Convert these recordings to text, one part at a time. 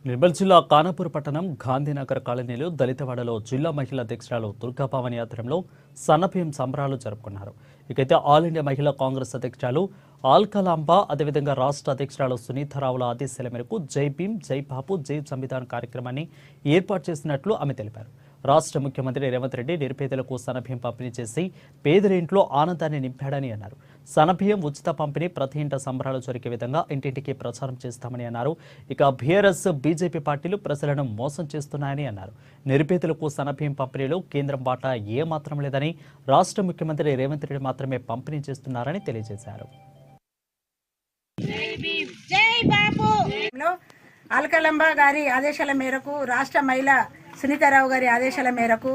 నిర్మల్ జిల్లా కానపూర్ పట్టణం గాంధీనగర్ కాలనీలో దళితవాడలో జిల్లా మహిళా అధ్యక్షురాలు దుర్గాభవాని ఆధ్వర్యంలో సన్నబియ్యం సంబరాలు జరుపుకున్నారు. ఇకైతే ఆల్ ఇండియా మహిళా కాంగ్రెస్ అధ్యక్షురాలు ఆల్కలాంబ అదేవిధంగా రాష్ట్ర అధ్యక్షురాలు సునీతారావుల ఆదేశాల మేరకు జై భీమ్ జై బాపు జై సంవిధాన్ కార్యక్రమాన్ని ఏర్పాటు చేసినట్లు ఆమె తెలిపారు. రాష్ట్ర ముఖ్యమంత్రి రేవంత్ రెడ్డి నిరుపేదలకు సన్నబియ్యం పంపిణీ చేసి పేదల ఇంట్లో ఆనందాన్ని నింపాడని అన్నారు. సన్నబియ్యం ఉచిత పంపిణీ ప్రతి ఇంట సంబరాలు జరిగే విధంగా ఇంటింటికి ప్రచారం చేస్తామని అన్నారు. ఇక బీఆర్ఎస్ బీజేపీ పార్టీలు ప్రజలను మోసం చేస్తున్నాయని అన్నారు. నిరుపేదలకు సన్నబియ్యం పంపిణీలో కేంద్రం బాట ఏమాత్రం లేదని, రాష్ట్ర ముఖ్యమంత్రి రేవంత్ రెడ్డి మాత్రమే పంపిణీ చేస్తున్నారని తెలియజేశారు. ఆల్కలంబ గారి ఆదేశాల మేరకు, రాష్ట్ర మహిళా సునీతారావు గారి ఆదేశాల మేరకు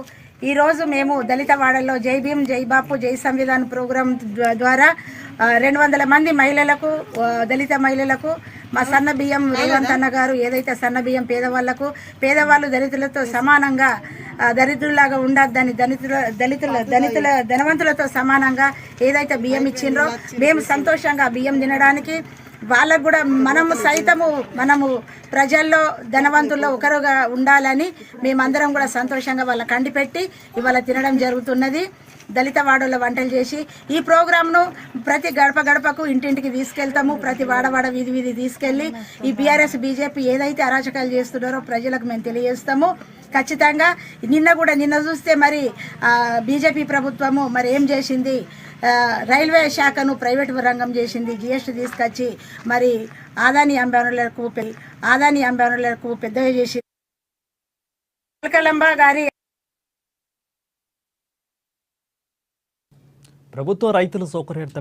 ఈరోజు మేము దళితవాడల్లో జై భీమ్ జై బాపు జై సంవిధాన్ ప్రోగ్రాం ద్వారా 200 మంది మహిళలకు, దళిత మహిళలకు మా సన్న బియ్యం రేవంత్ అన్న గారు ఏదైతే సన్న బియ్యం పేదవాళ్ళు దళితులతో సమానంగా దరిద్రులాగా ఉండద్దని, ధనవంతులతో సమానంగా ఏదైతే బియ్యం ఇచ్చిండ్రో మేము సంతోషంగా బియ్యం తినడానికి, వాళ్ళకు కూడా మనము ప్రజల్లో ధనవంతుల్లో ఒకరుగా ఉండాలని మేమందరం కూడా సంతోషంగా వాళ్ళ కండిపెట్టి ఇవాళ తినడం జరుగుతున్నది. దళిత వాడలో వంటలు చేసి ఈ ప్రోగ్రాంను ప్రతి గడప గడపకు ఇంటింటికి తీసుకెళ్తాము. ప్రతి వాడవాడ వీధి తీసుకెళ్లి ఈ బీఆర్ఎస్ బీజేపీ ఏదైతే అరాచకాలు చేస్తున్నారో ప్రజలకు మేము తెలియజేస్తాము. ఖచ్చితంగా నిన్న చూస్తే మరి బీజేపీ ప్రభుత్వము మరి ఏం చేసింది, రైల్వే శాఖను ప్రైవేట్ రంగం చేసింది. జిఎస్టీ తీసుకొచ్చి మరి ఆదాని అంబానీలకు పెద్దగా చేసి ఆల్కలంబ గారి ప్రభుత్వ రైతుల సౌకర్యార్థం